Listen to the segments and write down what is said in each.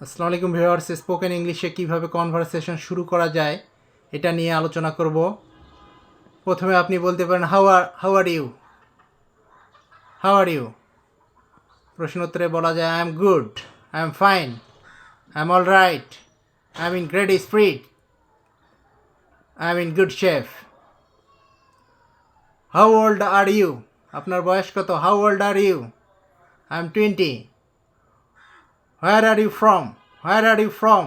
আসসালামু আলাইকুম viewers, spoken ইংলিশে কীভাবে কনভারসেশন শুরু করা যায় এটা নিয়ে আলোচনা করব। প্রথমে আপনি বলতে পারেন হাউ আর ইউ। প্রশ্নোত্তরে বলা যায় I am good, I am fine, I am all right, I am in great spirit, I am in good shape. How old are you, আপনার বয়স কত? How old are you? I am 20। Where are you from? Where are you from?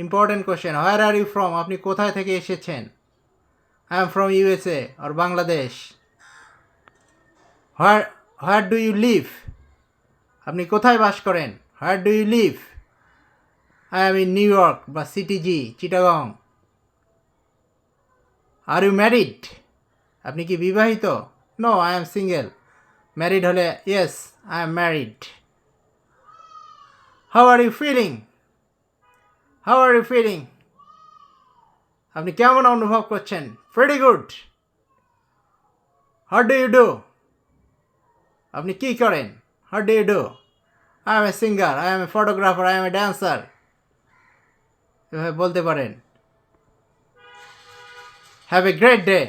Important question, where are you from, আপনি কোথায় থেকে এসেছেন? I am from USA or Bangladesh. Where do you live, আপনি কোথায় বাস করেন? হোয়ার do you live? I am in New York বা CTG, Chittagong. Are you married, আপনি কি বিবাহিত? No, I am single. Married হলে yes, I am married. How are you feeling? How are you feeling, আপনি কেমন অনুভব করছেন? Pretty good. What do you do, আপনি কী করেন? What do you do? I am a singer, I am a photographer, I am a dancer. এভাবে বলতে পারেন। হ্যাভ এ গ্রেট ডে,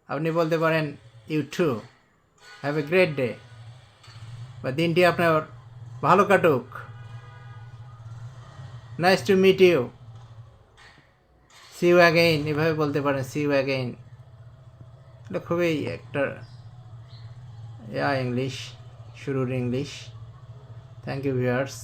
আপনি বলতে পারেন you too, have a great day, বা দিনটি আপনার ভালো কাটুক। Nice to meet you, see you again, এভাবে বলতে পারেন সি ইউ অ্যাগেইন। এটা খুবই একটা ইংলিশ, শুরুর ইংলিশ। Thank you viewers.